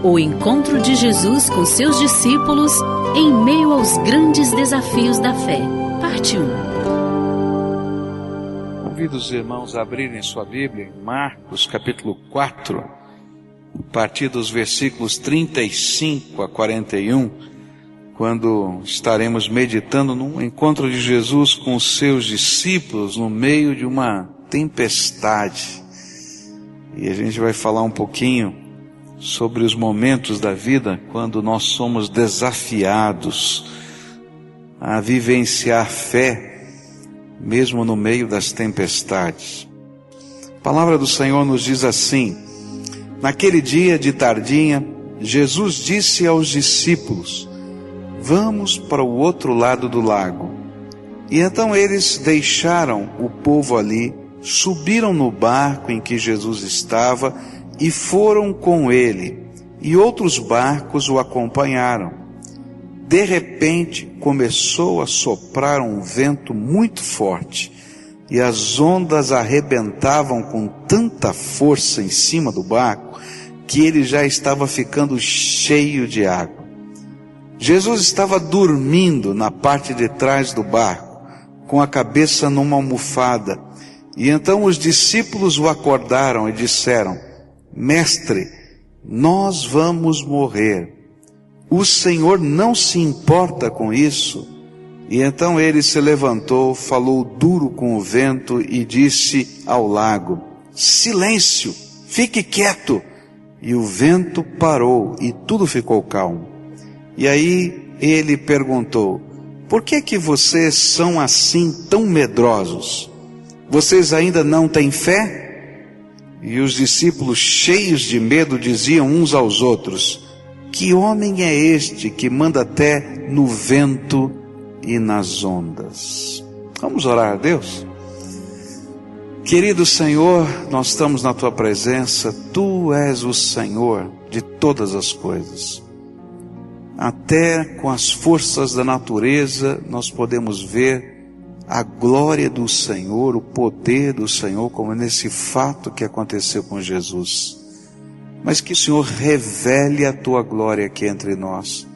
O encontro de Jesus com seus discípulos em meio aos grandes desafios da fé. Parte 1. Convido os irmãos a abrirem sua Bíblia em Marcos capítulo 4, a partir dos versículos 35 a 41, quando estaremos meditando no encontro de Jesus com os seus discípulos no meio de uma tempestade. E a gente vai falar um pouquinho sobre os momentos da vida quando nós somos desafiados a vivenciar fé, mesmo no meio das tempestades. A palavra do Senhor nos diz assim: naquele dia de tardinha, Jesus disse aos discípulos: vamos para o outro lado do lago. E então eles deixaram o povo ali, subiram no barco em que Jesus estava e foram com ele, e outros barcos o acompanharam. De repente começou a soprar um vento muito forte, e as ondas arrebentavam com tanta força em cima do barco, que ele já estava ficando cheio de água. Jesus estava dormindo na parte de trás do barco, com a cabeça numa almofada, e então os discípulos o acordaram e disseram: Mestre, nós vamos morrer. O Senhor não se importa com isso? E então ele se levantou, falou duro com o vento e disse ao lago: silêncio, fique quieto. E o vento parou e tudo ficou calmo. E aí ele perguntou: por que que vocês são assim tão medrosos? Vocês ainda não têm fé? E os discípulos, cheios de medo, diziam uns aos outros: que homem é este que manda até no vento e nas ondas? Vamos orar a Deus? Querido Senhor, nós estamos na Tua presença. Tu és o Senhor de todas as coisas. Até com as forças da natureza nós podemos ver a glória do Senhor, o poder do Senhor, como nesse fato que aconteceu com Jesus. Mas que o Senhor revele a Tua glória aqui entre nós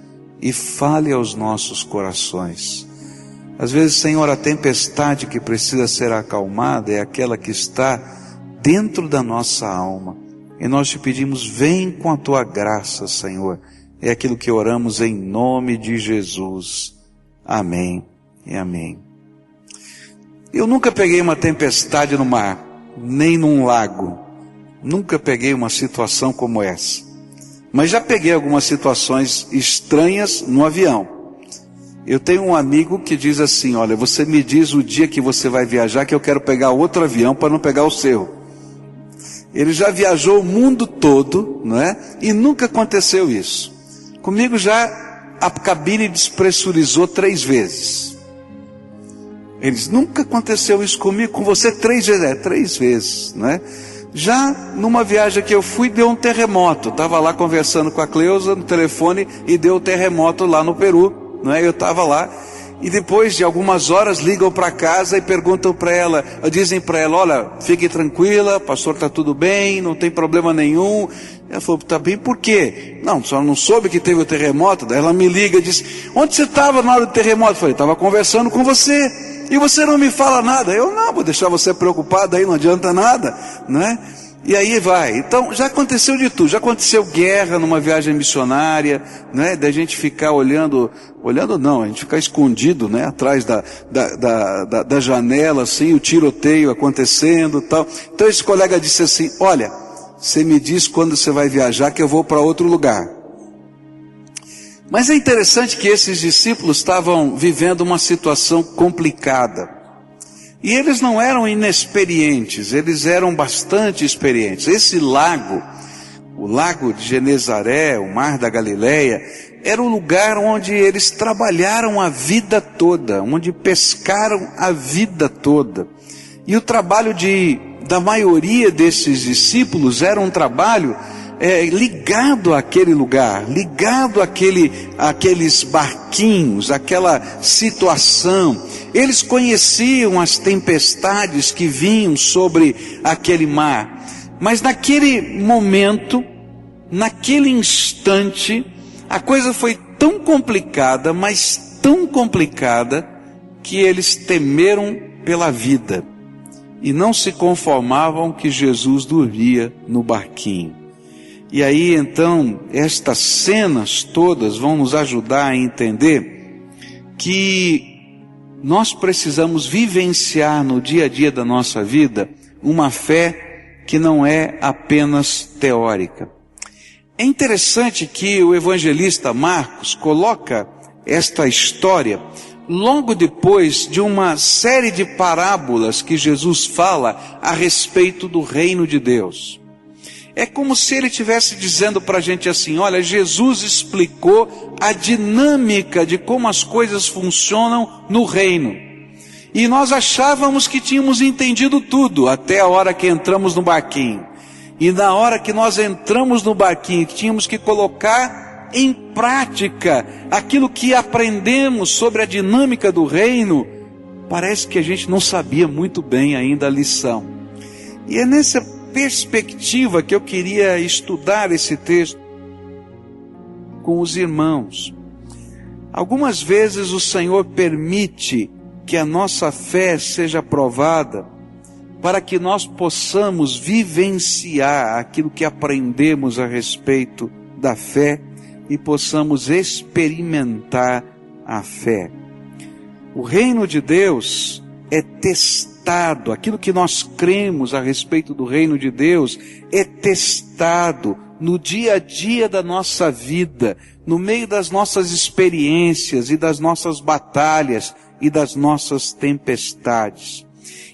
e fale aos nossos corações. Às vezes, Senhor, a tempestade que precisa ser acalmada é aquela que está dentro da nossa alma. E nós te pedimos: vem com a Tua graça, Senhor. É aquilo que oramos em nome de Jesus. Amém e amém. Eu nunca peguei uma tempestade no mar, nem num lago. Nunca peguei uma situação como essa. Mas já peguei algumas situações estranhas no avião. Eu tenho um amigo que diz assim: olha, você me diz o dia que você vai viajar, que eu quero pegar outro avião para não pegar o seu. Ele já viajou o mundo todo, não é? E nunca aconteceu isso. Comigo já a cabine despressurizou 3 vezes. Eles: nunca aconteceu isso comigo, com você 3 vezes. 3 vezes, né? Já numa viagem que eu fui, deu um terremoto. Estava lá conversando com a Cleusa no telefone e deu um terremoto lá no Peru, não é? Eu estava lá. E depois de algumas horas ligam para casa e perguntam para ela, dizem para ela: olha, fique tranquila, pastor, está tudo bem, não tem problema nenhum. Ela falou: está bem, por quê? Não, só não soube que teve o terremoto. Daí ela me liga e diz: onde você estava na hora do terremoto? Eu falei: estava conversando com você. E você não me fala nada. Eu: não, vou deixar você preocupado aí, não adianta nada, né? E aí vai. Então, já aconteceu de tudo. Já aconteceu guerra numa viagem missionária, né? Da gente ficar olhando não, a gente ficar escondido, né? Atrás da janela, assim, o tiroteio acontecendo, tal. Então esse colega disse assim: olha, você me diz quando você vai viajar que eu vou para outro lugar. Mas é interessante que esses discípulos estavam vivendo uma situação complicada. E eles não eram inexperientes, eles eram bastante experientes. Esse lago, o lago de Genezaré, o mar da Galileia, era o lugar onde eles trabalharam a vida toda, onde pescaram a vida toda. E o trabalho da maioria desses discípulos era um trabalho ligado àquele lugar, ligado àqueles barquinhos, àquela situação. Eles conheciam as tempestades que vinham sobre aquele mar, mas naquele momento naquele instante, a coisa foi tão complicada, mas tão complicada, que eles temeram pela vida e não se conformavam que Jesus dormia no barquinho. E aí então, estas cenas todas vão nos ajudar a entender que nós precisamos vivenciar no dia a dia da nossa vida uma fé que não é apenas teórica. É interessante que o evangelista Marcos coloca esta história logo depois de uma série de parábolas que Jesus fala a respeito do reino de Deus. É como se ele estivesse dizendo para a gente assim: olha, Jesus explicou a dinâmica de como as coisas funcionam no reino. E nós achávamos que tínhamos entendido tudo, até a hora que entramos no barquinho. E na hora que nós entramos no barquinho, que tínhamos que colocar em prática aquilo que aprendemos sobre a dinâmica do reino, parece que a gente não sabia muito bem ainda a lição. E é nessa perspectiva que eu queria estudar esse texto com os irmãos. Algumas vezes o Senhor permite que a nossa fé seja provada para que nós possamos vivenciar aquilo que aprendemos a respeito da fé e possamos experimentar a fé. O reino de Deus é testado, aquilo que nós cremos a respeito do reino de Deus é testado no dia a dia da nossa vida, no meio das nossas experiências e das nossas batalhas e das nossas tempestades.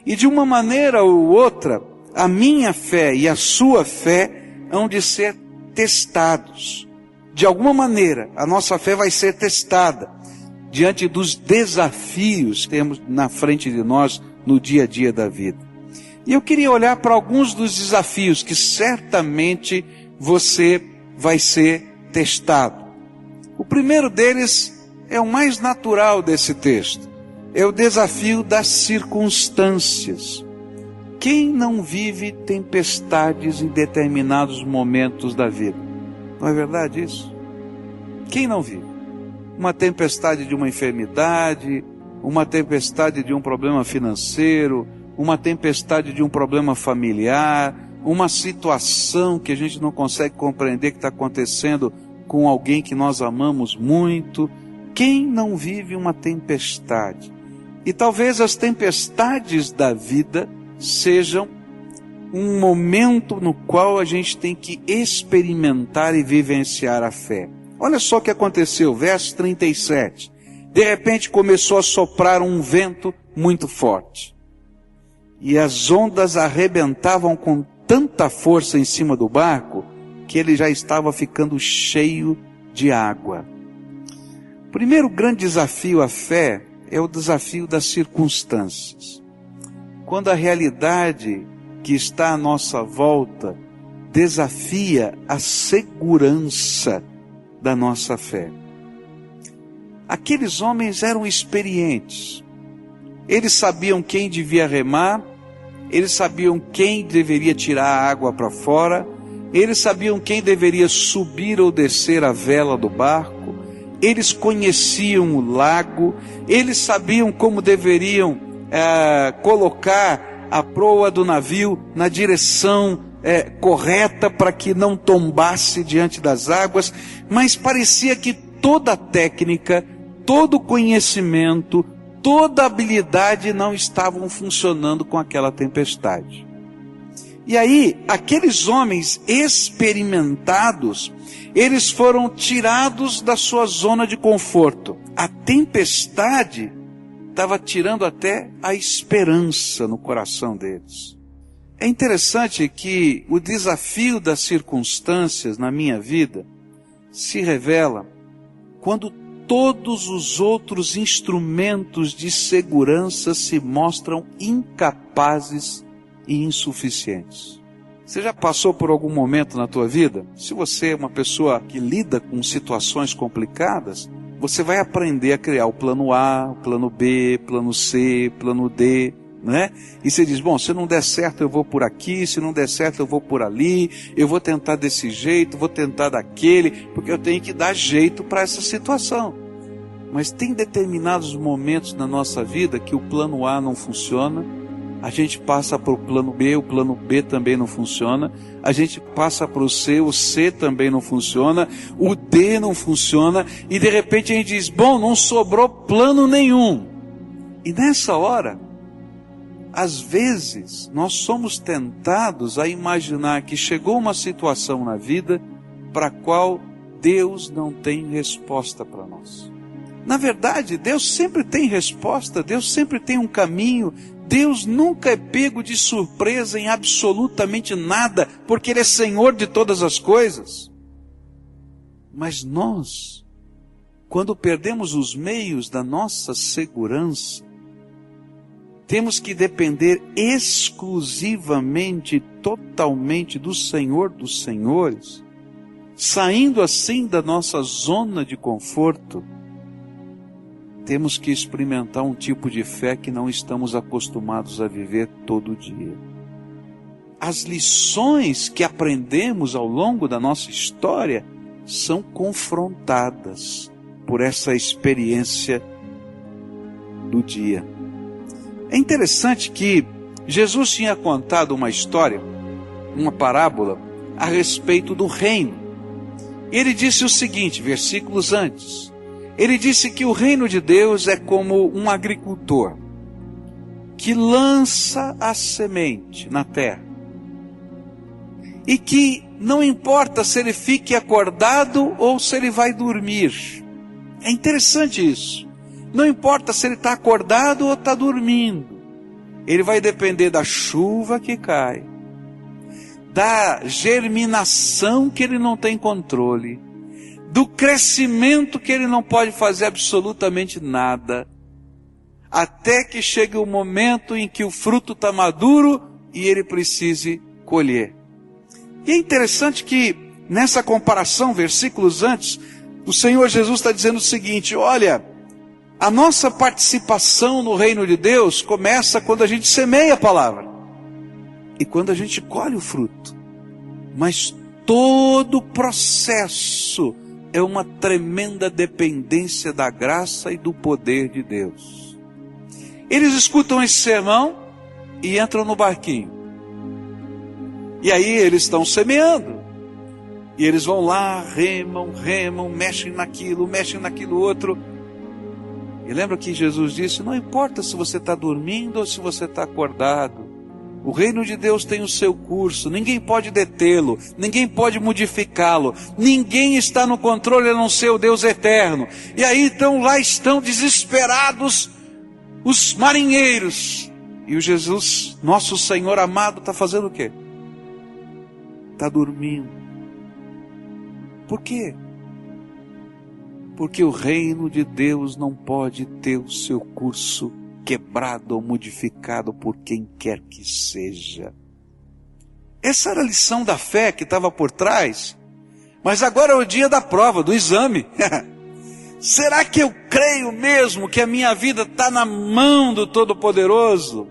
E de uma maneira ou outra, a minha fé e a sua fé hão de ser testados. De alguma maneira, a nossa fé vai ser testada diante dos desafios que temos na frente de nós no dia a dia da vida. E eu queria olhar para alguns dos desafios que certamente você vai ser testado. O primeiro deles é o mais natural desse texto. É o desafio das circunstâncias. Quem não vive tempestades em determinados momentos da vida? Não é verdade isso? Quem não vive? Uma tempestade de uma enfermidade, uma tempestade de um problema financeiro, uma tempestade de um problema familiar, uma situação que a gente não consegue compreender que está acontecendo com alguém que nós amamos muito. Quem não vive uma tempestade? E talvez as tempestades da vida sejam um momento no qual a gente tem que experimentar e vivenciar a fé. Olha só o que aconteceu, verso 37. De repente começou a soprar um vento muito forte. E as ondas arrebentavam com tanta força em cima do barco, que ele já estava ficando cheio de água. O primeiro grande desafio à fé é o desafio das circunstâncias. Quando a realidade que está à nossa volta desafia a segurança da nossa fé. Aqueles homens eram experientes. Eles sabiam quem devia remar, eles sabiam quem deveria tirar a água para fora, eles sabiam quem deveria subir ou descer a vela do barco, eles conheciam o lago, eles sabiam como deveriam colocar a proa do navio na direção correta para que não tombasse diante das águas, mas parecia que toda a técnica, todo o conhecimento, toda a habilidade não estavam funcionando com aquela tempestade. E aí, aqueles homens experimentados, eles foram tirados da sua zona de conforto. A tempestade estava tirando até a esperança no coração deles. É interessante que o desafio das circunstâncias na minha vida se revela quando todos os outros instrumentos de segurança se mostram incapazes e insuficientes. Você já passou por algum momento na tua vida? Se você é uma pessoa que lida com situações complicadas, você vai aprender a criar o plano A, o plano B, plano C, plano D, né? E você diz, bom, se não der certo eu vou por aqui, se não der certo eu vou por ali, eu vou tentar desse jeito, vou tentar daquele, porque eu tenho que dar jeito para essa situação. Mas tem determinados momentos na nossa vida que o plano A não funciona, a gente passa para o plano B também não funciona, a gente passa para o C também não funciona, o D não funciona, e de repente a gente diz, bom, não sobrou plano nenhum. E nessa hora, às vezes, nós somos tentados a imaginar que chegou uma situação na vida para a qual Deus não tem resposta para nós. Na verdade, Deus sempre tem resposta, Deus sempre tem um caminho, Deus nunca é pego de surpresa em absolutamente nada, porque Ele é Senhor de todas as coisas. Mas nós, quando perdemos os meios da nossa segurança, temos que depender exclusivamente, totalmente do Senhor dos Senhores, saindo assim da nossa zona de conforto. Temos que experimentar um tipo de fé que não estamos acostumados a viver todo dia. As lições que aprendemos ao longo da nossa história são confrontadas por essa experiência do dia. É interessante que Jesus tinha contado uma história, uma parábola, a respeito do reino. Ele disse o seguinte, versículos antes. Ele disse que o reino de Deus é como um agricultor que lança a semente na terra. E que não importa se ele fique acordado ou se ele vai dormir. É interessante isso. Não importa se ele está acordado ou está dormindo. Ele vai depender da chuva que cai, da germinação que ele não tem controle, do crescimento que ele não pode fazer absolutamente nada, até que chegue o momento em que o fruto está maduro e ele precise colher. E é interessante que nessa comparação, versículos antes, o Senhor Jesus está dizendo o seguinte, olha, a nossa participação no reino de Deus começa quando a gente semeia a palavra e quando a gente colhe o fruto. Mas todo o processo é uma tremenda dependência da graça e do poder de Deus. Eles escutam esse sermão e entram no barquinho. E aí eles estão semeando. E eles vão lá, remam, mexem naquilo outro. E lembra que Jesus disse, não importa se você está dormindo ou se você está acordado. O reino de Deus tem o seu curso, ninguém pode detê-lo, ninguém pode modificá-lo, ninguém está no controle a não ser o Deus eterno. E aí então lá estão desesperados os marinheiros. E o Jesus, nosso Senhor amado, está fazendo o quê? Está dormindo. Por quê? Porque o reino de Deus não pode ter o seu curso quebrado ou modificado por quem quer que seja. Essa era a lição da fé que estava por trás. Mas agora é o dia da prova, do exame. Será que eu creio mesmo que a minha vida está na mão do Todo-Poderoso?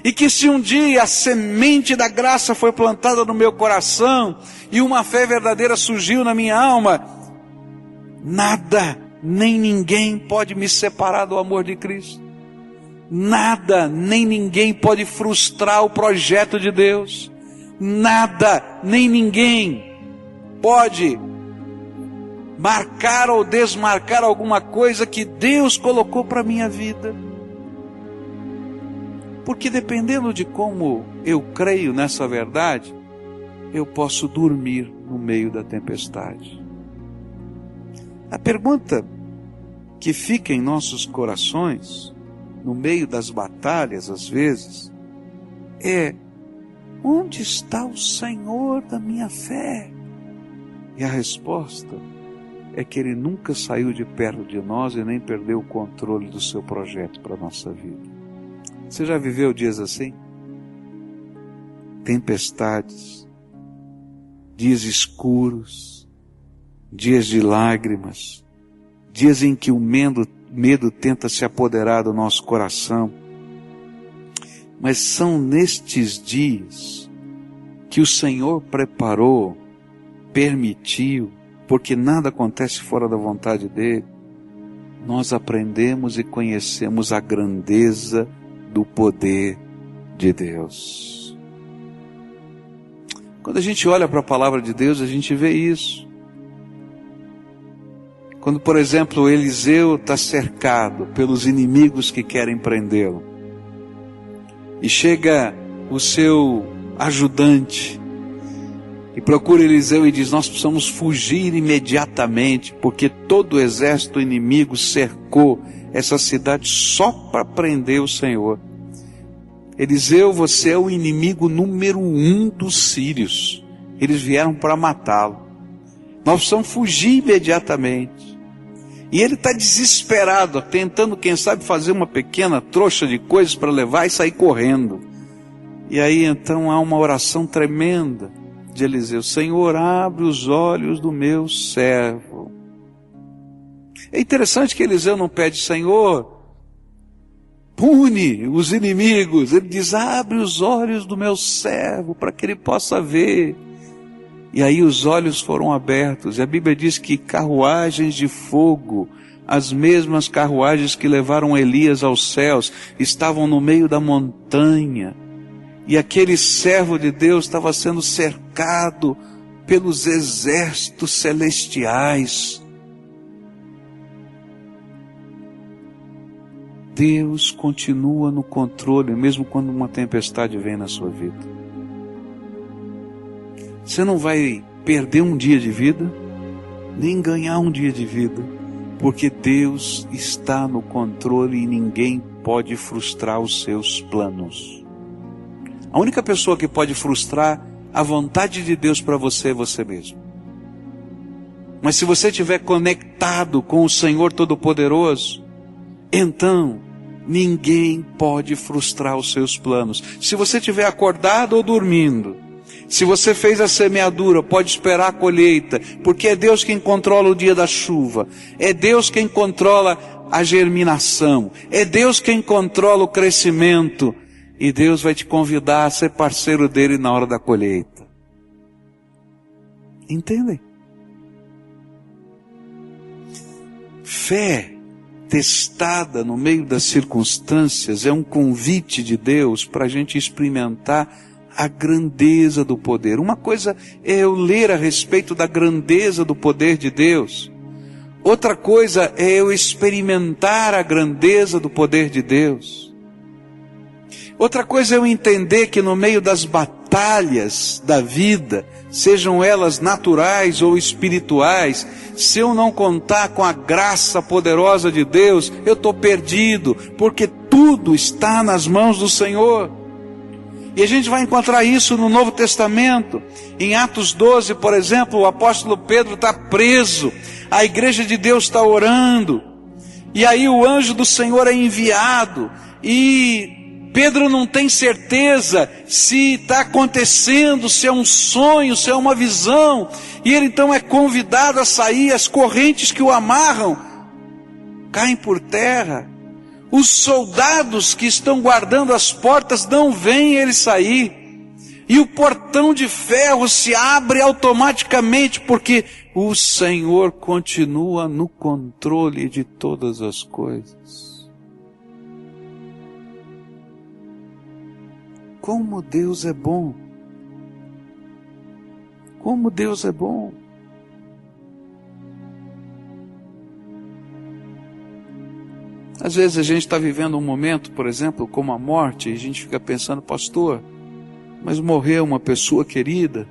E que se um dia a semente da graça foi plantada no meu coração e uma fé verdadeira surgiu na minha alma, nada, nem ninguém pode me separar do amor de Cristo. Nada, nem ninguém pode frustrar o projeto de Deus. Nada, nem ninguém pode marcar ou desmarcar alguma coisa que Deus colocou para a minha vida. Porque dependendo de como eu creio nessa verdade, eu posso dormir no meio da tempestade. A pergunta que fica em nossos corações, no meio das batalhas às vezes, é: onde está o Senhor da minha fé? E a resposta é que Ele nunca saiu de perto de nós e nem perdeu o controle do seu projeto para a nossa vida. Você já viveu dias assim? Tempestades, dias escuros, dias de lágrimas, dias em que o medo tenta se apoderar do nosso coração, Mas são nestes dias que o Senhor preparou, permitiu, porque nada acontece fora da vontade dele, nós aprendemos e conhecemos a grandeza do poder de Deus. Quando a gente olha para a palavra de Deus, a gente vê isso. Quando, por exemplo, Eliseu está cercado pelos inimigos que querem prendê-lo, e chega o seu ajudante e procura Eliseu e diz: nós precisamos fugir imediatamente, porque todo o exército inimigo cercou essa cidade só para prender o Senhor. Eliseu, você é o inimigo número 1 dos sírios, eles vieram para matá-lo, nós precisamos fugir imediatamente. E ele está desesperado, tentando, quem sabe, fazer uma pequena trouxa de coisas para levar e sair correndo. E aí então há uma oração tremenda de Eliseu: Senhor, abre os olhos do meu servo. É interessante que Eliseu não pede: Senhor, pune os inimigos. Ele diz: abre os olhos do meu servo para que ele possa ver. E aí os olhos foram abertos, e a Bíblia diz que carruagens de fogo, as mesmas carruagens que levaram Elias aos céus, estavam no meio da montanha, e aquele servo de Deus estava sendo cercado pelos exércitos celestiais. Deus continua no controle, mesmo quando uma tempestade vem na sua vida. Você não vai perder um dia de vida, nem ganhar um dia de vida, porque Deus está no controle e ninguém pode frustrar os seus planos. A única pessoa que pode frustrar a vontade de Deus para você é você mesmo. Mas se você estiver conectado com o Senhor Todo-Poderoso, então ninguém pode frustrar os seus planos. Se você estiver acordado ou dormindo, se você fez a semeadura, pode esperar a colheita, porque é Deus quem controla o dia da chuva, é Deus quem controla a germinação, é Deus quem controla o crescimento, e Deus vai te convidar a ser parceiro dele na hora da colheita. Entendem? Fé testada no meio das circunstâncias é um convite de Deus para a gente experimentar a grandeza do poder. Uma coisa é eu ler a respeito da grandeza do poder de Deus. Outra coisa é eu experimentar a grandeza do poder de Deus. Outra coisa é eu entender que no meio das batalhas da vida, sejam elas naturais ou espirituais, se eu não contar com a graça poderosa de Deus, eu estou perdido, porque tudo está nas mãos do Senhor. E a gente vai encontrar isso no Novo Testamento. Em Atos 12, por exemplo, o apóstolo Pedro está preso, a igreja de Deus está orando, e aí o anjo do Senhor é enviado, e Pedro não tem certeza se está acontecendo, se é um sonho, se é uma visão, e ele então é convidado a sair, as correntes que o amarram caem por terra. Os soldados que estão guardando as portas não veem ele sair. E o portão de ferro se abre automaticamente, porque o Senhor continua no controle de todas as coisas. Como Deus é bom! Como Deus é bom! Às vezes a gente está vivendo um momento, por exemplo, como a morte, e a gente fica pensando: pastor, mas morreu uma pessoa querida,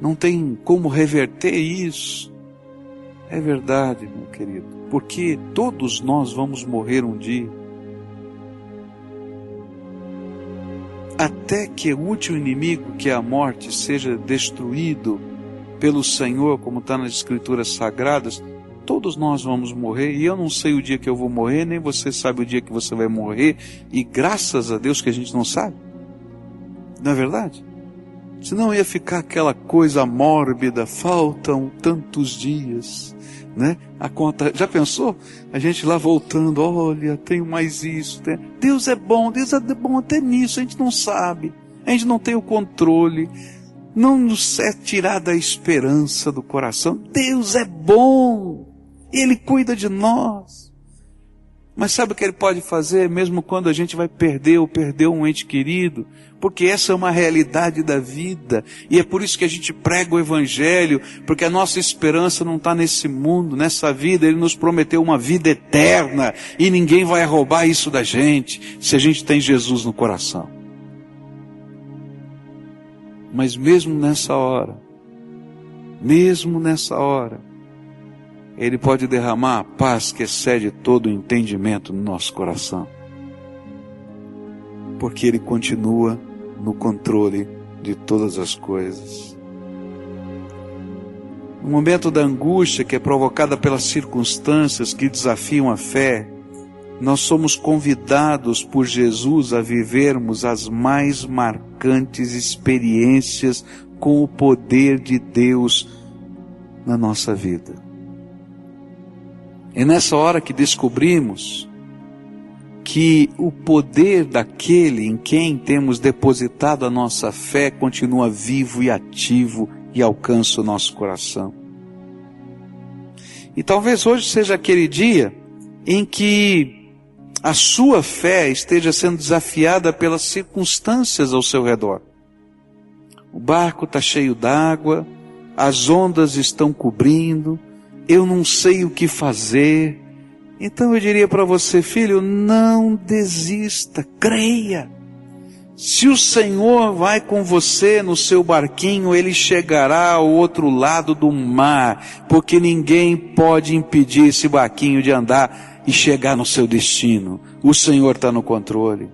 não tem como reverter isso. É verdade, meu querido, porque todos nós vamos morrer um dia. Até que o último inimigo, que é a morte, seja destruído pelo Senhor, como está nas Escrituras Sagradas, todos nós vamos morrer, e eu não sei o dia que eu vou morrer, nem você sabe o dia que você vai morrer, e graças a Deus que a gente não sabe. Não é verdade? Senão ia ficar aquela coisa mórbida, faltam tantos dias, né? A conta, já pensou? A gente lá voltando, olha, tenho mais isso. Deus é bom até nisso, a gente não sabe, a gente não tem o controle, não nos é tirada a esperança do coração. Deus é bom, Ele cuida de nós. Mas sabe o que Ele pode fazer, mesmo quando a gente vai perder ou perdeu um ente querido? Porque essa é uma realidade da vida, e é por isso que a gente prega o Evangelho, porque a nossa esperança não está nesse mundo, nessa vida. Ele nos prometeu uma vida eterna, e ninguém vai roubar isso da gente, se a gente tem Jesus no coração. Mas mesmo nessa hora, Ele pode derramar a paz que excede todo o entendimento no nosso coração. Porque Ele continua no controle de todas as coisas. No momento da angústia que é provocada pelas circunstâncias que desafiam a fé, nós somos convidados por Jesus a vivermos as mais marcantes experiências com o poder de Deus na nossa vida. É nessa hora que descobrimos que o poder daquele em quem temos depositado a nossa fé continua vivo e ativo e alcança o nosso coração. E talvez hoje seja aquele dia em que a sua fé esteja sendo desafiada pelas circunstâncias ao seu redor. O barco está cheio d'água, as ondas estão cobrindo, eu não sei o que fazer. Então eu diria para você, filho, não desista, creia. Se o Senhor vai com você no seu barquinho, Ele chegará ao outro lado do mar, porque ninguém pode impedir esse barquinho de andar e chegar no seu destino. O Senhor está no controle.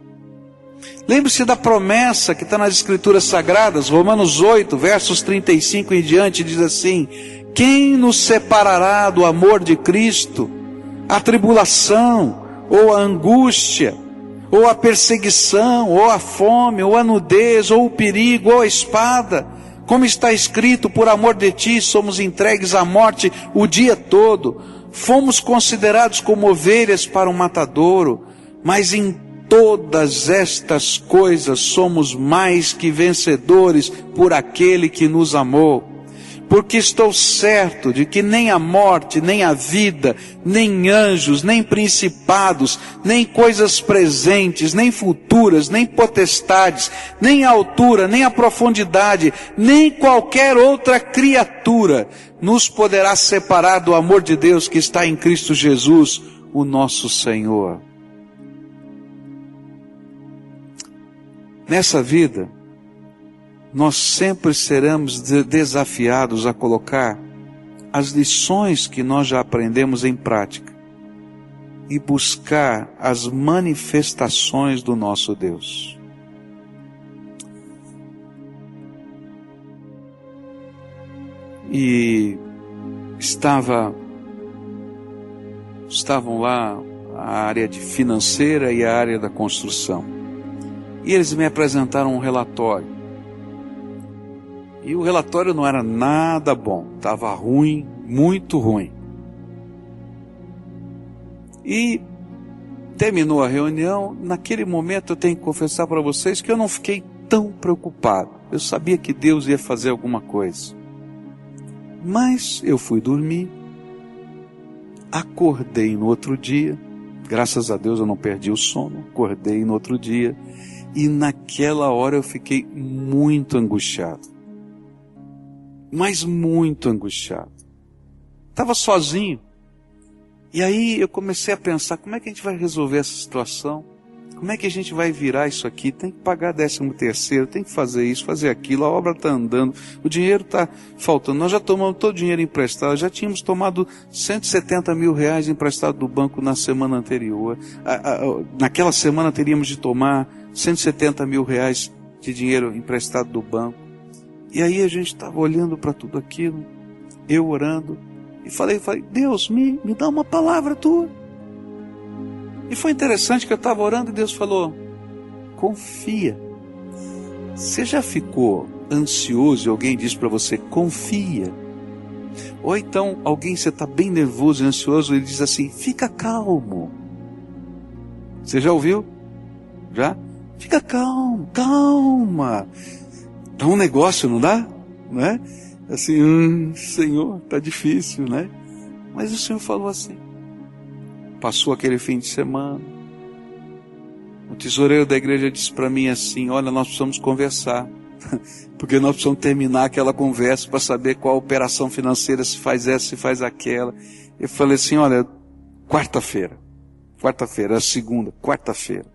Lembre-se da promessa que está nas Escrituras Sagradas, Romanos 8, versos 35 em diante, diz assim: quem nos separará do amor de Cristo? A tribulação, ou a angústia, ou a perseguição, ou a fome, ou a nudez, ou o perigo, ou a espada. Como está escrito, por amor de ti somos entregues à morte o dia todo. Fomos considerados como ovelhas para um matadouro, mas em todas estas coisas somos mais que vencedores por aquele que nos amou. Porque estou certo de que nem a morte, nem a vida, nem anjos, nem principados, nem coisas presentes, nem futuras, nem potestades, nem a altura, nem a profundidade, nem qualquer outra criatura nos poderá separar do amor de Deus que está em Cristo Jesus, o nosso Senhor. Nessa vida, nós sempre seremos desafiados a colocar as lições que nós já aprendemos em prática e buscar as manifestações do nosso Deus. E estavam lá a área financeira e a área da construção. E eles me apresentaram um relatório. E o relatório não era nada bom, estava ruim, muito ruim. E terminou a reunião. Naquele momento eu tenho que confessar para vocês que eu não fiquei tão preocupado. Eu sabia que Deus ia fazer alguma coisa. Mas eu fui dormir, acordei no outro dia, graças a Deus eu não perdi o sono, acordei no outro dia, e naquela hora eu fiquei muito angustiado. Mas muito angustiado. Estava sozinho. E aí eu comecei a pensar, como é que a gente vai resolver essa situação? Como é que a gente vai virar isso aqui? Tem que pagar 13º, tem que fazer isso, fazer aquilo, a obra está andando, o dinheiro está faltando. Nós já tomamos todo o dinheiro emprestado, já tínhamos tomado 170 mil reais emprestado do banco na semana anterior. Naquela semana teríamos de tomar 170 mil reais de dinheiro emprestado do banco. E aí a gente estava olhando para tudo aquilo, eu orando, e falei, Deus, me dá uma palavra tua. E foi interessante que eu estava orando e Deus falou, confia. Você já ficou ansioso e alguém diz para você, confia. Ou então, você está bem nervoso e ansioso e ele diz assim, fica calmo. Você já ouviu? Já? Fica calmo, calma. Dá um negócio, não dá? Não é? Assim, Senhor, está difícil, né? Mas o Senhor falou assim. Passou aquele fim de semana. O tesoureiro da igreja disse para mim assim, olha, nós precisamos conversar. Porque nós precisamos terminar aquela conversa para saber qual operação financeira, se faz essa, se faz aquela. Eu falei assim, olha, quarta-feira, a segunda, quarta-feira.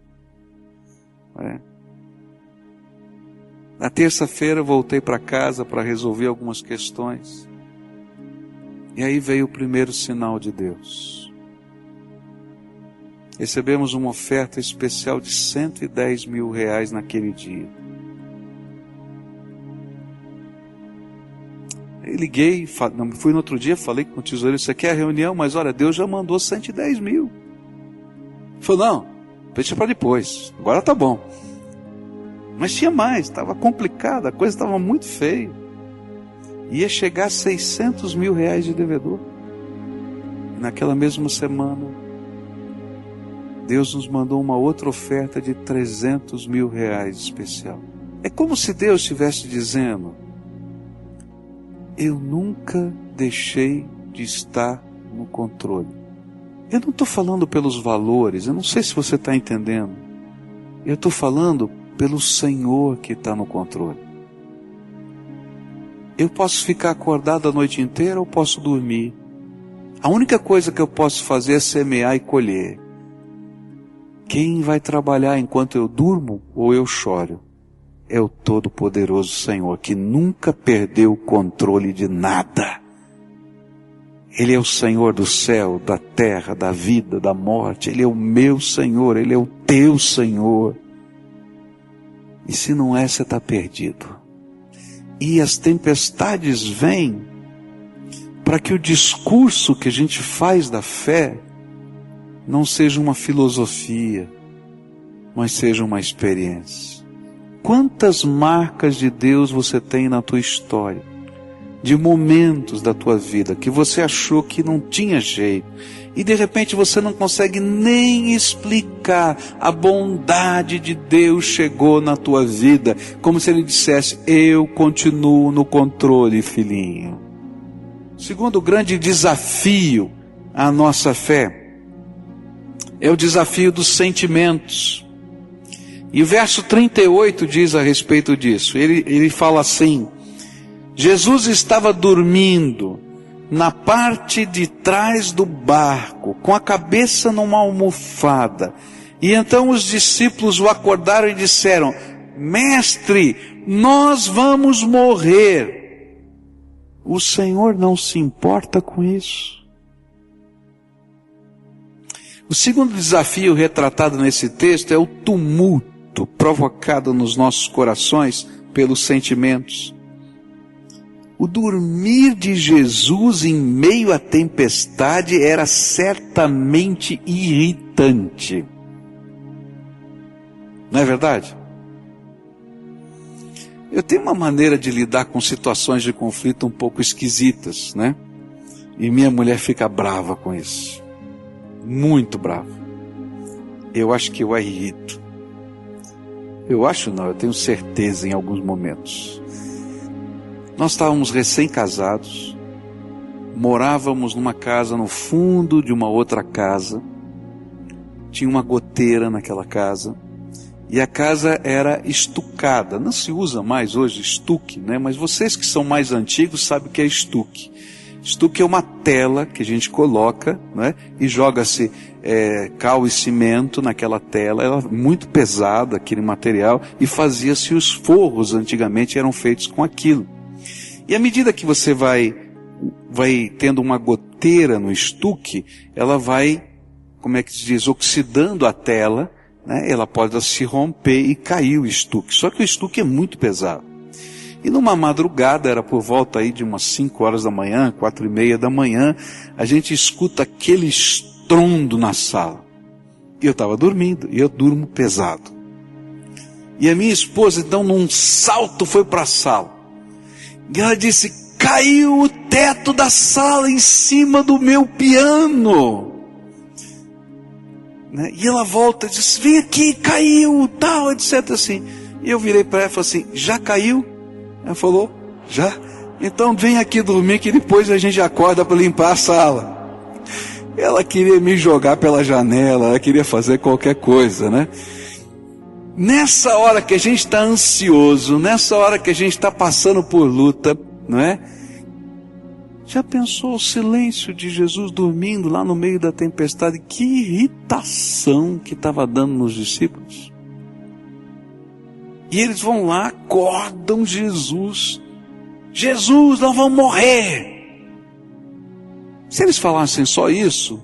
Na terça-feira voltei para casa para resolver algumas questões. E aí veio o primeiro sinal de Deus. Recebemos uma oferta especial de R$110 mil naquele dia. Eu liguei, fui no outro dia, falei com o tesoureiro, você quer a reunião? Mas olha, Deus já mandou 110 mil. Ele falou, não, deixa para depois, agora tá bom. Mas tinha mais, estava complicado, a coisa estava muito feia. Ia chegar a 600 mil de devedor. E naquela mesma semana, Deus nos mandou uma outra oferta de 300 mil especial. É como se Deus estivesse dizendo, eu nunca deixei de estar no controle. Eu não estou falando pelos valores, eu não sei se você está entendendo. Eu estou falando pelo Senhor que está no controle. Eu posso ficar acordado a noite inteira ou posso dormir. A única coisa que eu posso fazer é semear e colher. Quem vai trabalhar enquanto eu durmo ou eu choro? É o Todo-Poderoso Senhor, que nunca perdeu o controle de nada. Ele é o Senhor do céu, da terra, da vida, da morte. Ele é o meu Senhor, Ele é o teu Senhor. E se não é, você está perdido. E as tempestades vêm para que o discurso que a gente faz da fé não seja uma filosofia, mas seja uma experiência. Quantas marcas de Deus você tem na tua história, de momentos da tua vida que você achou que não tinha jeito, e de repente você não consegue nem explicar, a bondade de Deus chegou na tua vida, como se Ele dissesse, eu continuo no controle, filhinho. Segundo grande desafio à nossa fé, é o desafio dos sentimentos. E o verso 38 diz a respeito disso, ele fala assim, Jesus estava dormindo na parte de trás do barco, com a cabeça numa almofada. E então os discípulos o acordaram e disseram, mestre, nós vamos morrer. O Senhor não se importa com isso. O segundo desafio retratado nesse texto é o tumulto provocado nos nossos corações pelos sentimentos. O dormir de Jesus em meio à tempestade era certamente irritante. Não é verdade? Eu tenho uma maneira de lidar com situações de conflito um pouco esquisitas, né? E minha mulher fica brava com isso. Muito brava. Eu acho que eu a irrito. Eu acho não, eu tenho certeza em alguns momentos. Nós estávamos recém-casados, morávamos numa casa no fundo de uma outra casa, tinha uma goteira naquela casa, e a casa era estucada. Não se usa mais hoje estuque, né? Mas vocês que são mais antigos sabem o que é estuque. Estuque é uma tela que a gente coloca, né? E joga-se cal e cimento naquela tela, ela muito pesada, aquele material, e fazia-se os forros, antigamente eram feitos com aquilo. E à medida que você vai tendo uma goteira no estuque, ela vai, como é que se diz, oxidando a tela, né? Ela pode se romper e cair o estuque. Só que o estuque é muito pesado. E numa madrugada, era por volta aí de umas 5 horas da manhã, 4:30 da manhã, a gente escuta aquele estrondo na sala. E eu estava dormindo, e eu durmo pesado. E a minha esposa, então, num salto, foi para a sala. E ela disse: caiu o teto da sala em cima do meu piano. E ela volta e diz: vem aqui, caiu, tal, etc. assim. E eu virei para ela e falei assim: já caiu? Ela falou: já. Então vem aqui dormir que depois a gente acorda para limpar a sala. Ela queria me jogar pela janela, ela queria fazer qualquer coisa, né? Nessa hora que a gente está ansioso, nessa hora que a gente está passando por luta, não é? Já pensou o silêncio de Jesus dormindo lá no meio da tempestade? Que irritação que estava dando nos discípulos. E eles vão lá, acordam Jesus. Jesus, nós vamos morrer. Se eles falassem só isso,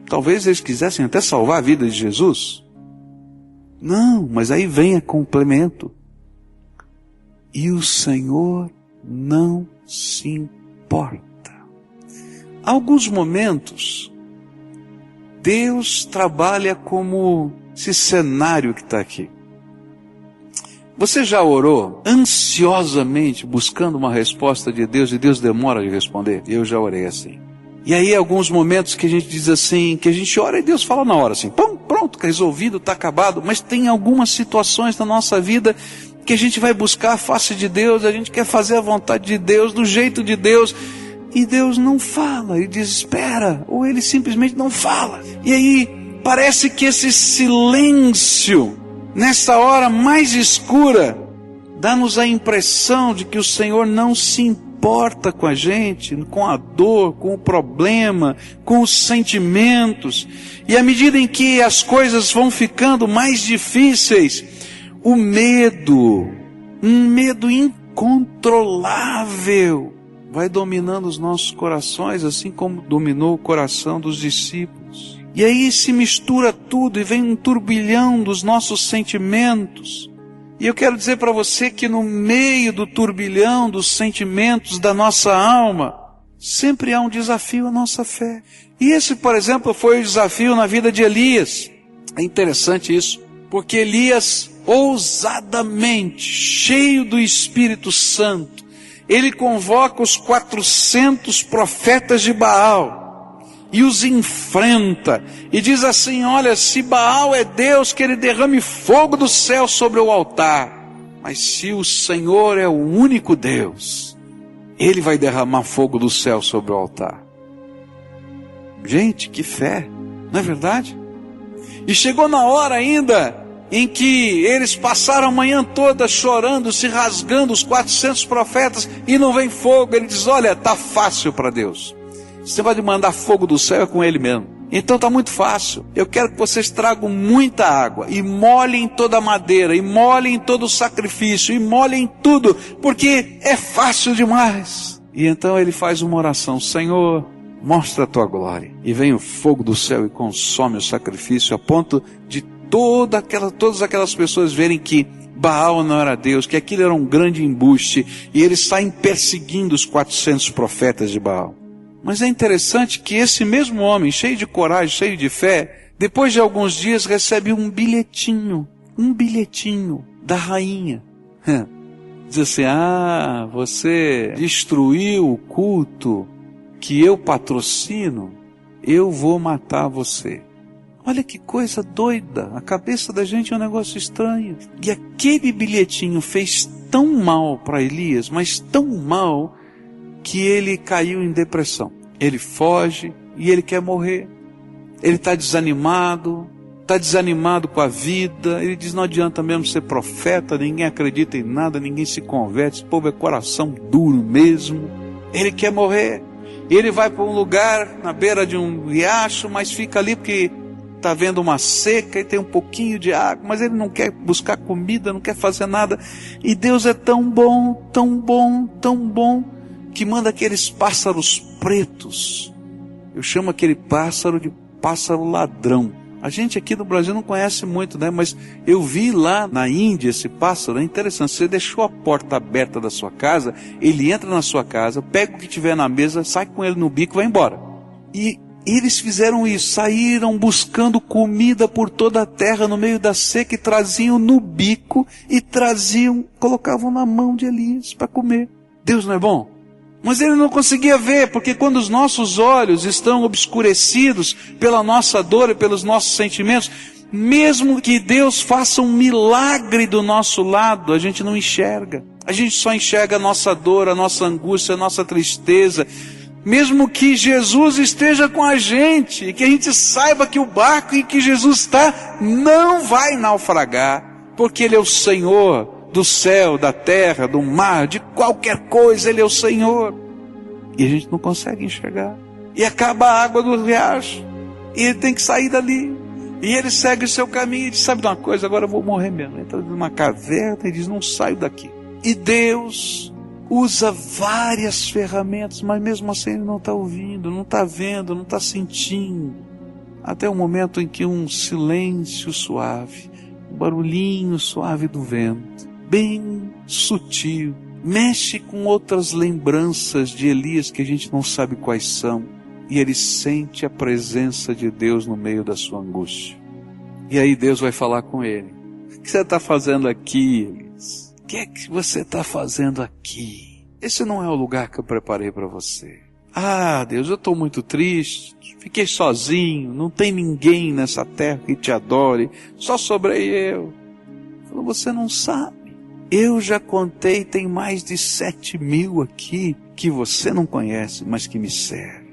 talvez eles quisessem até salvar a vida de Jesus. Não, mas aí vem a complemento. E o Senhor não se importa. Há alguns momentos, Deus trabalha como esse cenário que está aqui. Você já orou ansiosamente buscando uma resposta de Deus e Deus demora de responder? Eu já orei assim. E aí alguns momentos que a gente diz assim, que a gente ora e Deus fala na hora assim, pum, pronto, resolvido, está acabado. Mas tem algumas situações na nossa vida que a gente vai buscar a face de Deus, a gente quer fazer a vontade de Deus, do jeito de Deus, e Deus não fala, e desespera, ou Ele simplesmente não fala. E aí parece que esse silêncio, nessa hora mais escura, dá-nos a impressão de que o Senhor não se importa com a gente, com a dor, com o problema, com os sentimentos. E à medida em que as coisas vão ficando mais difíceis, o medo, um medo incontrolável, vai dominando os nossos corações, assim como dominou o coração dos discípulos. E aí se mistura tudo e vem um turbilhão dos nossos sentimentos. E eu quero dizer para você que no meio do turbilhão dos sentimentos da nossa alma, sempre há um desafio à nossa fé. E esse, por exemplo, foi o desafio na vida de Elias. É interessante isso, porque Elias, ousadamente, cheio do Espírito Santo, ele convoca os 400 profetas de Baal e os enfrenta e diz assim: olha, se Baal é Deus, que ele derrame fogo do céu sobre o altar, mas se o Senhor é o único Deus, ele vai derramar fogo do céu sobre o altar. Gente, que fé, não é verdade? E chegou na hora ainda em que eles passaram a manhã toda chorando, se rasgando, os 400 profetas, e não vem fogo. Ele diz: olha, está fácil para Deus. Você vai mandar fogo do céu, é com Ele mesmo. Então está muito fácil. Eu quero que vocês tragam muita água, e molhem toda a madeira, e molhem todo o sacrifício, e molhem tudo, porque é fácil demais. E então ele faz uma oração: Senhor, mostra a tua glória. E vem o fogo do céu e consome o sacrifício, a ponto de todas aquelas pessoas verem que Baal não era Deus, que aquilo era um grande embuste, e eles saem perseguindo os 400 profetas de Baal. Mas é interessante que esse mesmo homem, cheio de coragem, cheio de fé, depois de alguns dias recebe um bilhetinho da rainha. Diz assim: ah, você destruiu o culto que eu patrocino, eu vou matar você. Olha que coisa doida, a cabeça da gente é um negócio estranho. E aquele bilhetinho fez tão mal para Elias, mas tão mal, que ele caiu em depressão. Ele foge e ele quer morrer. Ele está desanimado com a vida. Ele diz: não adianta mesmo ser profeta, ninguém acredita em nada, ninguém se converte, esse povo é coração duro mesmo. Ele quer morrer. Ele vai para um lugar na beira de um riacho, mas fica ali porque está vendo uma seca e tem um pouquinho de água, mas ele não quer buscar comida, não quer fazer nada. E Deus é tão bom, tão bom, tão bom, que manda aqueles pássaros pretos. Eu chamo aquele pássaro de pássaro ladrão. A gente aqui no Brasil não conhece muito, né? Mas eu vi lá na Índia esse pássaro, é interessante. Você deixou a porta aberta da sua casa, ele entra na sua casa, pega o que tiver na mesa, sai com ele no bico e vai embora. E Eles fizeram isso, saíram buscando comida por toda a terra no meio da seca e traziam no bico e colocavam na mão de Elias para comer. Deus não é bom? Mas ele não conseguia ver, porque quando os nossos olhos estão obscurecidos pela nossa dor e pelos nossos sentimentos, mesmo que Deus faça um milagre do nosso lado, a gente não enxerga. A gente só enxerga a nossa dor, a nossa angústia, a nossa tristeza. Mesmo que Jesus esteja com a gente, que a gente saiba que o barco em que Jesus está não vai naufragar, porque Ele é o Senhor do céu, da terra, do mar, de qualquer coisa, Ele é o Senhor. E a gente não consegue enxergar. E acaba a água do riacho, e ele tem que sair dali. E ele segue o seu caminho e diz, sabe de uma coisa, agora eu vou morrer mesmo. Entra numa caverna e diz, não saio daqui. E Deus usa várias ferramentas, mas mesmo assim ele não está ouvindo, não está vendo, não está sentindo. Até o momento em que um silêncio suave, um barulhinho suave do vento, bem sutil, mexe com outras lembranças de Elias que a gente não sabe quais são. E ele sente a presença de Deus no meio da sua angústia. E aí Deus vai falar com ele. O que você está fazendo aqui, Elias? O que é que você está fazendo aqui? Esse não é o lugar que eu preparei para você. Ah, Deus, eu estou muito triste. Fiquei sozinho. Não tem ninguém nessa terra que te adore. Só sobrei eu. Ele falou, você não sabe. Eu já contei, tem mais de 7.000 aqui que você não conhece, mas que me servem.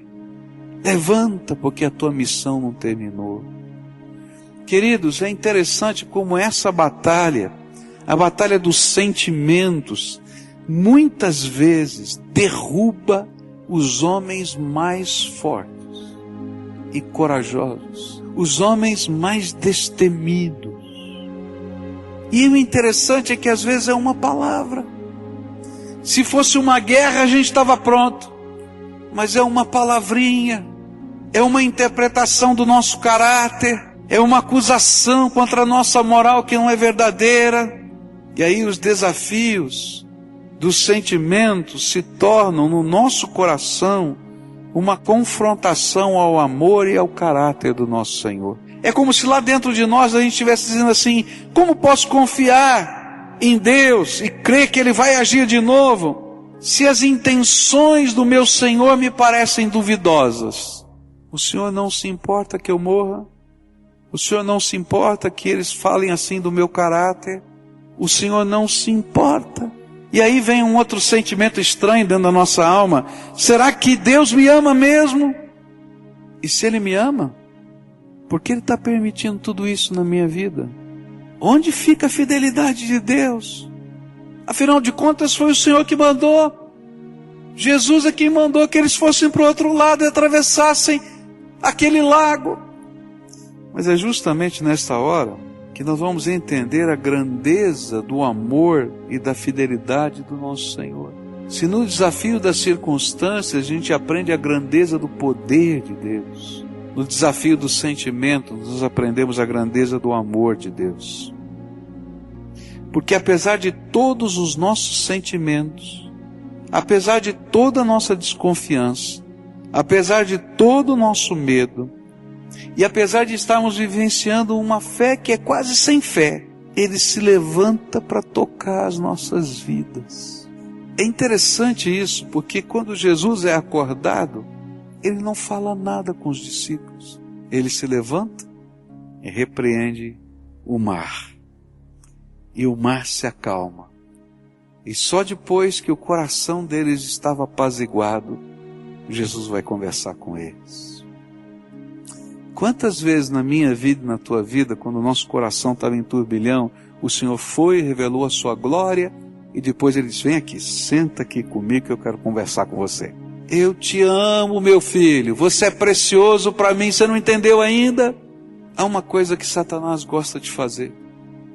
Levanta, porque a tua missão não terminou. Queridos, é interessante como essa batalha, a batalha dos sentimentos, muitas vezes derruba os homens mais fortes e corajosos, os homens mais destemidos. E o interessante é que às vezes é uma palavra. Se fosse uma guerra a gente estava pronto, mas é uma palavrinha, é uma interpretação do nosso caráter, é uma acusação contra a nossa moral que não é verdadeira. E aí os desafios dos sentimentos se tornam no nosso coração uma confrontação ao amor e ao caráter do nosso Senhor. É como se lá dentro de nós a gente estivesse dizendo assim, como posso confiar em Deus e crer que Ele vai agir de novo, se as intenções do meu Senhor me parecem duvidosas? O Senhor não se importa que eu morra? O Senhor não se importa que eles falem assim do meu caráter? O Senhor não se importa. E aí vem um outro sentimento estranho dentro da nossa alma. Será que Deus me ama mesmo? E se Ele me ama, por que Ele está permitindo tudo isso na minha vida? Onde fica a fidelidade de Deus? Afinal de contas foi o Senhor que mandou. Jesus é quem mandou que eles fossem para o outro lado e atravessassem aquele lago. Mas é justamente nesta hora que nós vamos entender a grandeza do amor e da fidelidade do nosso Senhor. Se no desafio das circunstâncias a gente aprende a grandeza do poder de Deus, no desafio dos sentimentos nós aprendemos a grandeza do amor de Deus. Porque apesar de todos os nossos sentimentos, apesar de toda a nossa desconfiança, apesar de todo o nosso medo, e apesar de estarmos vivenciando uma fé que é quase sem fé, Ele se levanta para tocar as nossas vidas. É interessante isso, porque quando Jesus é acordado, Ele não fala nada com os discípulos. Ele se levanta e repreende o mar. E o mar se acalma. E só depois que o coração deles estava apaziguado, Jesus vai conversar com eles. Quantas vezes na minha vida e na tua vida, quando o nosso coração estava em turbilhão, o Senhor foi e revelou a sua glória, e depois Ele disse, vem aqui, senta aqui comigo que eu quero conversar com você. Eu te amo, meu filho, você é precioso para mim, você não entendeu ainda? Há uma coisa que Satanás gosta de fazer,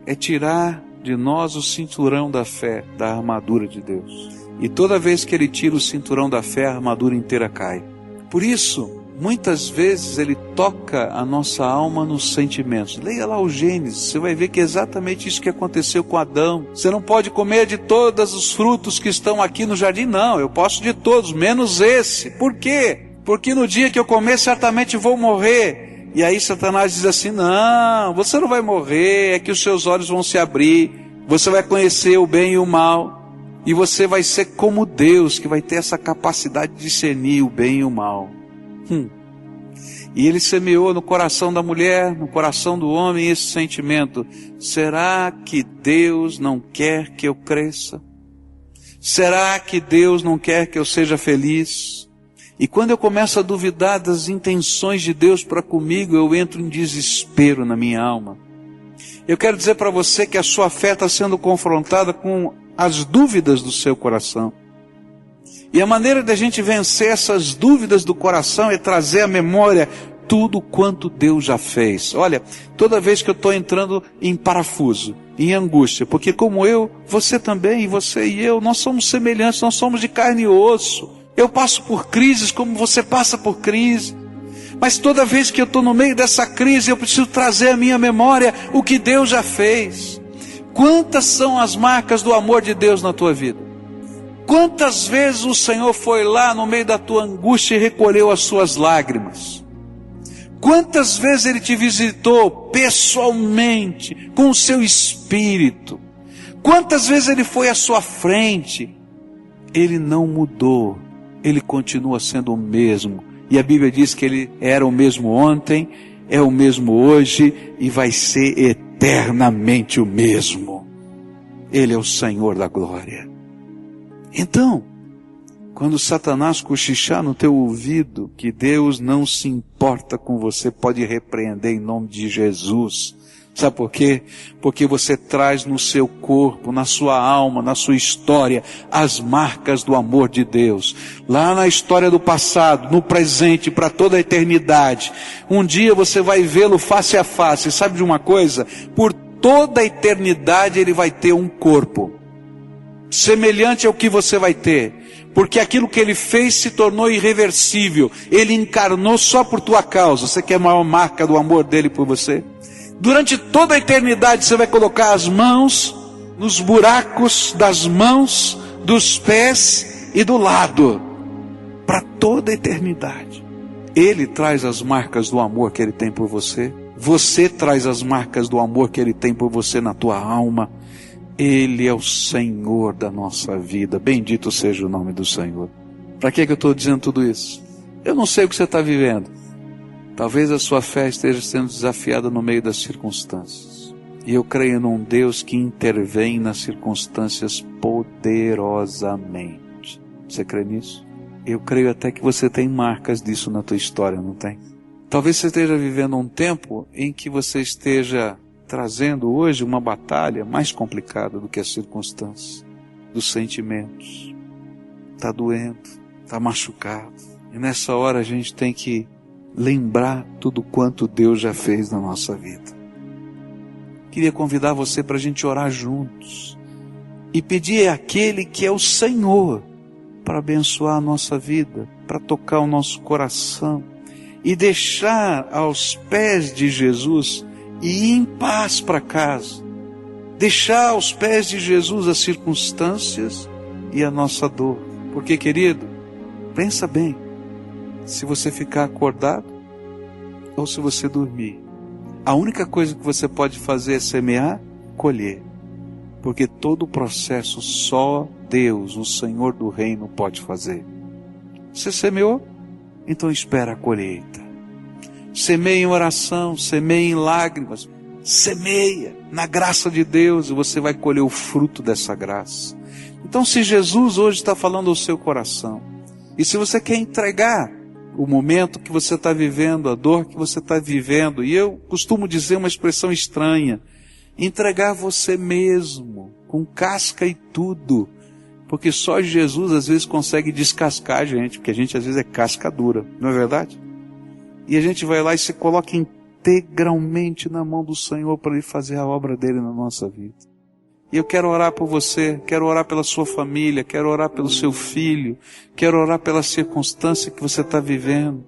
é tirar de nós o cinturão da fé, da armadura de Deus. E toda vez que ele tira o cinturão da fé, a armadura inteira cai. Por isso, muitas vezes ele toca a nossa alma nos sentimentos. Leia lá o Gênesis, você vai ver que é exatamente isso que aconteceu com Adão. Você não pode comer de todos os frutos que estão aqui no jardim, não. Eu posso de todos, menos esse. Por quê? porque no dia que eu comer certamente vou morrer. E aí Satanás diz assim, não, você não vai morrer, é que os seus olhos vão se abrir, você vai conhecer o bem e o mal, e você vai ser como Deus, que vai ter essa capacidade de discernir o bem e o mal. E ele semeou no coração da mulher, no coração do homem, esse sentimento: será que Deus não quer que eu cresça? Será que Deus não quer que eu seja feliz? E quando eu começo a duvidar das intenções de Deus para comigo, eu entro em desespero na minha alma. Eu quero dizer para você que a sua fé está sendo confrontada com as dúvidas do seu coração. E a maneira da gente vencer essas dúvidas do coração é trazer à memória tudo quanto Deus já fez. Olha, toda vez que eu estou entrando em parafuso, em angústia, porque como eu, você também, você e eu, nós somos semelhantes, nós somos de carne e osso. Eu passo por crises como você passa por crise. Mas toda vez que eu estou no meio dessa crise, eu preciso trazer à minha memória o que Deus já fez. Quantas são as marcas do amor de Deus na tua vida? Quantas vezes o Senhor foi lá no meio da tua angústia e recolheu as suas lágrimas? Quantas vezes Ele te visitou pessoalmente, com o seu espírito? Quantas vezes Ele foi à sua frente? Ele não mudou, Ele continua sendo o mesmo. E a Bíblia diz que Ele era o mesmo ontem, é o mesmo hoje e vai ser eternamente o mesmo. Ele é o Senhor da glória. Então, quando Satanás cochichar no teu ouvido que Deus não se importa com você, pode repreender em nome de Jesus. Sabe por quê? Porque você traz no seu corpo, na sua alma, na sua história, as marcas do amor de Deus. Lá na história do passado, no presente, para toda a eternidade. Um dia você vai vê-lo face a face. Sabe de uma coisa? Por toda a eternidade ele vai ter um corpo semelhante ao que você vai ter. Porque aquilo que ele fez se tornou irreversível. Ele encarnou só por tua causa. Você quer a maior marca do amor dele por você? Durante toda a eternidade você vai colocar as mãos nos buracos das mãos, dos pés e do lado. Para toda a eternidade. Ele traz as marcas do amor que ele tem por você. Você traz as marcas do amor que ele tem por você na tua alma. Ele é o Senhor da nossa vida. Bendito seja o nome do Senhor. Para que eu estou dizendo tudo isso? Eu não sei o que você está vivendo. Talvez a sua fé esteja sendo desafiada no meio das circunstâncias. E eu creio num Deus que intervém nas circunstâncias poderosamente. Você crê nisso? Eu creio até que você tem marcas disso na tua história, não tem? Talvez você esteja vivendo um tempo em que você esteja trazendo hoje uma batalha mais complicada do que as circunstâncias, dos sentimentos. Está doendo, está machucado. E nessa hora a gente tem que lembrar tudo quanto Deus já fez na nossa vida. Queria convidar você para a gente orar juntos e pedir àquele que é o Senhor para abençoar a nossa vida, para tocar o nosso coração e deixar aos pés de Jesus e ir em paz para casa. Deixar aos pés de Jesus as circunstâncias e a nossa dor. Porque, querido, pensa bem, se você ficar acordado ou se você dormir, a única coisa que você pode fazer é semear, colher. Porque todo o processo só Deus, o Senhor do reino, pode fazer. Você semeou? Então espera a colheita. Semeia em oração, semeia em lágrimas, semeia na graça de Deus e você vai colher o fruto dessa graça. Então, se Jesus hoje está falando ao seu coração, e se você quer entregar o momento que você está vivendo, a dor que você está vivendo, e eu costumo dizer uma expressão estranha, entregar você mesmo, com casca e tudo, porque só Jesus às vezes consegue descascar a gente, porque a gente às vezes é casca dura, não é verdade? E a gente vai lá e se coloca integralmente na mão do Senhor para Ele fazer a obra dele na nossa vida. E eu quero orar por você, quero orar pela sua família, quero orar pelo seu filho, quero orar pela circunstância que você está vivendo.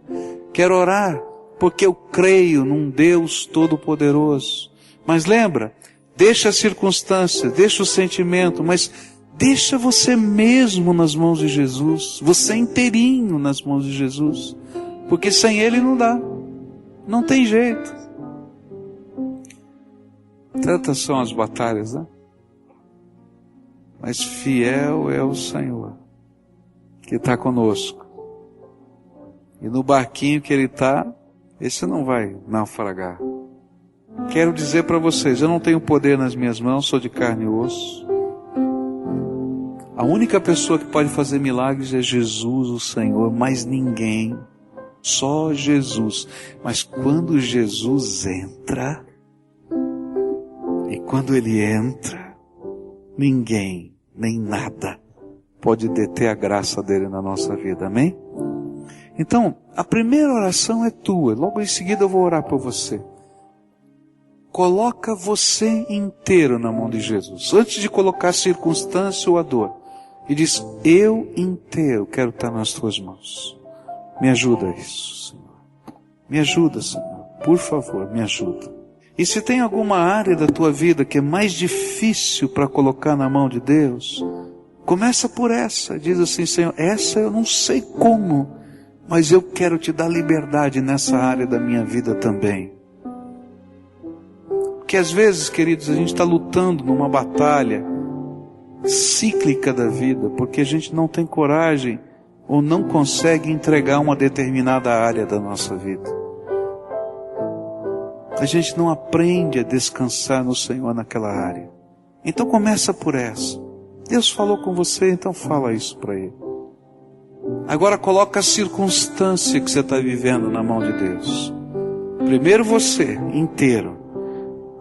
Quero orar porque eu creio num Deus Todo-Poderoso. Mas lembra, deixa a circunstância, deixa o sentimento, mas Deixa você mesmo nas mãos de Jesus, você inteirinho nas mãos de Jesus, porque sem Ele não dá, não tem jeito. Tantas são as batalhas, né? Mas fiel é o Senhor, que está conosco. E no barquinho que Ele está, esse não vai naufragar. Quero dizer para vocês, eu não tenho poder nas minhas mãos, sou de carne e osso. A única pessoa que pode fazer milagres é Jesus, o Senhor, mais ninguém. Só Jesus. Mas quando Jesus entra, e quando Ele entra, ninguém, nem nada, pode deter a graça dEle na nossa vida, amém? Então, a primeira oração é tua, logo em seguida eu vou orar por você. Coloca você inteiro na mão de Jesus, antes de colocar a circunstância ou a dor. E diz, eu inteiro quero estar nas tuas mãos. Me ajuda isso, Senhor. Me ajuda, Senhor. Por favor, me ajuda. E se tem alguma área da tua vida que é mais difícil para colocar na mão de Deus, começa por essa. Diz assim, Senhor, essa eu não sei como, mas eu quero te dar liberdade nessa área da minha vida também. Porque às vezes, queridos, a gente está lutando numa batalha cíclica da vida, porque a gente não tem coragem ou não consegue entregar uma determinada área da nossa vida. A gente não aprende a descansar no Senhor naquela área. Então começa por essa. Deus falou com você, então fala isso para Ele. Agora coloca a circunstância que você está vivendo na mão de Deus. Primeiro você, inteiro.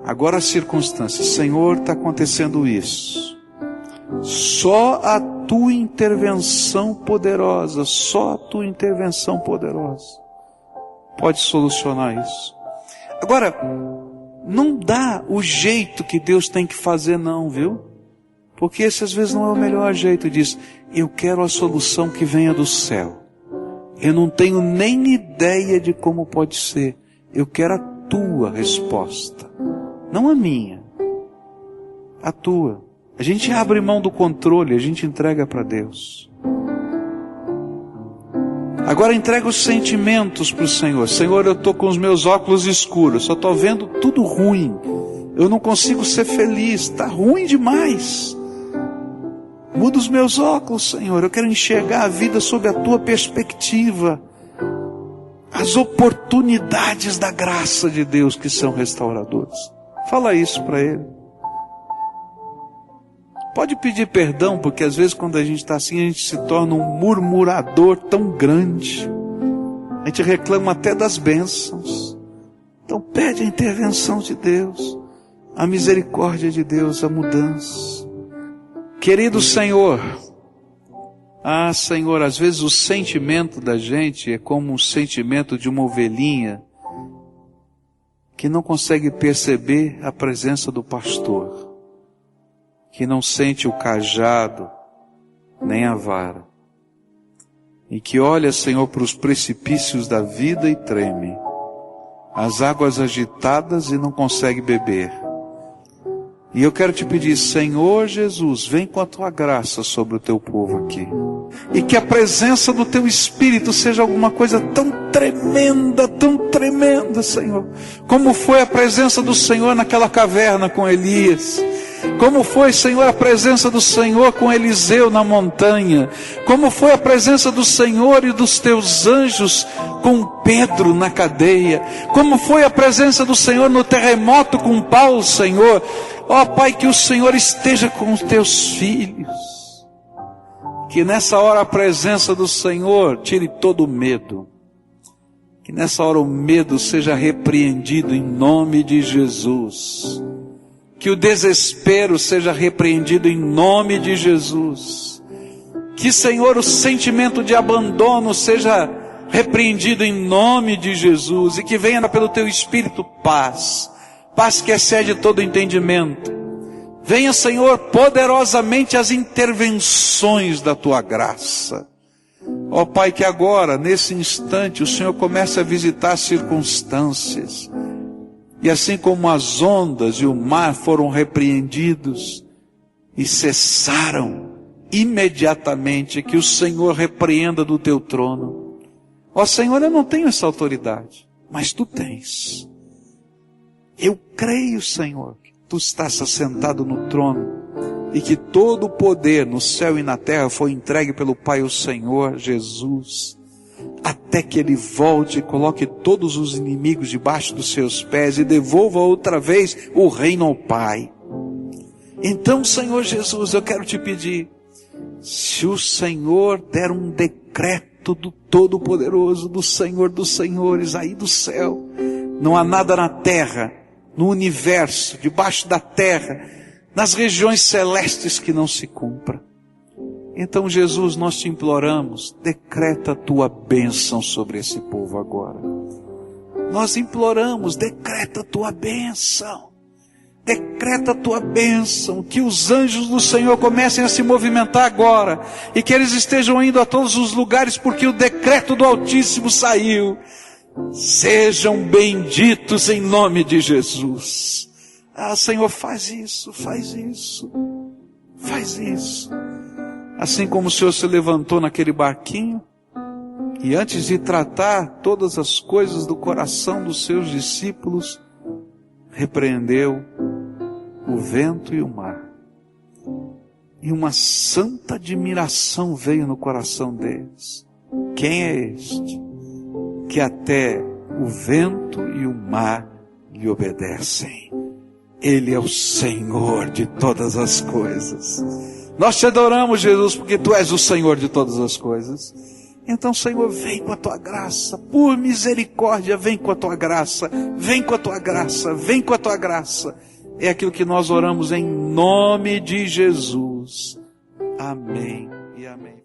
Agora a circunstância. Senhor, está acontecendo isso. Só a tua intervenção poderosa, só a tua intervenção poderosa pode solucionar isso. Agora, não dá o jeito que Deus tem que fazer não, viu? Porque esse às vezes não é o melhor jeito. Diz, eu quero a solução que venha do céu. Eu não tenho nem ideia de como pode ser. Eu quero a tua resposta, não a minha, a tua. A gente abre mão do controle, a gente entrega para Deus. Agora entrega os sentimentos para o Senhor. Senhor, eu estou com os meus óculos escuros, só estou vendo tudo ruim. Eu não consigo ser feliz, está ruim demais. Muda os meus óculos, Senhor. Eu quero enxergar a vida sob a tua perspectiva. As oportunidades da graça de Deus que são restauradoras. Fala isso para Ele. Pode pedir perdão, porque às vezes quando a gente está assim, a gente se torna um murmurador tão grande. A gente reclama até das bênçãos. Então pede a intervenção de Deus, a misericórdia de Deus, a mudança. Querido Senhor, Senhor, às vezes o sentimento da gente é como um sentimento de uma ovelhinha que não consegue perceber a presença do pastor, que não sente o cajado, nem a vara, e que olha, Senhor, para os precipícios da vida e treme, as águas agitadas e não consegue beber. E eu quero te pedir, Senhor Jesus, vem com a tua graça sobre o teu povo aqui, e que a presença do teu Espírito seja alguma coisa tão tremenda, Senhor, como foi a presença do Senhor naquela caverna com Elias. Como foi, Senhor, a presença do Senhor com Eliseu na montanha. Como foi a presença do Senhor e dos teus anjos com Pedro na cadeia. Como foi a presença do Senhor no terremoto com Paulo, Senhor. Ó Pai, que o Senhor esteja com os teus filhos. Que nessa hora a presença do Senhor tire todo o medo. Que nessa hora o medo seja repreendido em nome de Jesus. Que o desespero seja repreendido em nome de Jesus. Que, Senhor, o sentimento de abandono seja repreendido em nome de Jesus. E que venha pelo Teu Espírito paz. Paz que excede todo entendimento. Venha, Senhor, poderosamente as intervenções da Tua graça. Ó Pai, que agora, nesse instante, o Senhor comece a visitar as circunstâncias. E assim como as ondas e o mar foram repreendidos, e cessaram imediatamente. Que o Senhor repreenda do teu trono. Ó Senhor, eu não tenho essa autoridade, mas tu tens. Eu creio, Senhor, que tu estás assentado no trono e que todo o poder no céu e na terra foi entregue pelo Pai, o Senhor Jesus, até que Ele volte e coloque todos os inimigos debaixo dos seus pés e devolva outra vez o reino ao Pai. Então, Senhor Jesus, eu quero te pedir, se o Senhor der um decreto do Todo-Poderoso, do Senhor dos Senhores, aí do céu, não há nada na terra, no universo, debaixo da terra, nas regiões celestes que não se cumpra. Então, Jesus, nós te imploramos, decreta a tua bênção sobre esse povo agora. Nós imploramos, decreta a tua bênção. Decreta a tua bênção, que os anjos do Senhor comecem a se movimentar agora, e que eles estejam indo a todos os lugares, porque o decreto do Altíssimo saiu. Sejam benditos em nome de Jesus. Ah, Senhor, faz isso, faz isso, faz isso. Assim como o Senhor se levantou naquele barquinho, e antes de tratar todas as coisas do coração dos seus discípulos, repreendeu o vento e o mar. E uma santa admiração veio no coração deles. Quem é este que até o vento e o mar lhe obedecem? Ele é o Senhor de todas as coisas. Nós te adoramos, Jesus, porque tu és o Senhor de todas as coisas. Então, Senhor, vem com a tua graça, por misericórdia, vem com a tua graça, vem com a tua graça, vem com a tua graça. É aquilo que nós oramos em nome de Jesus. Amém e amém.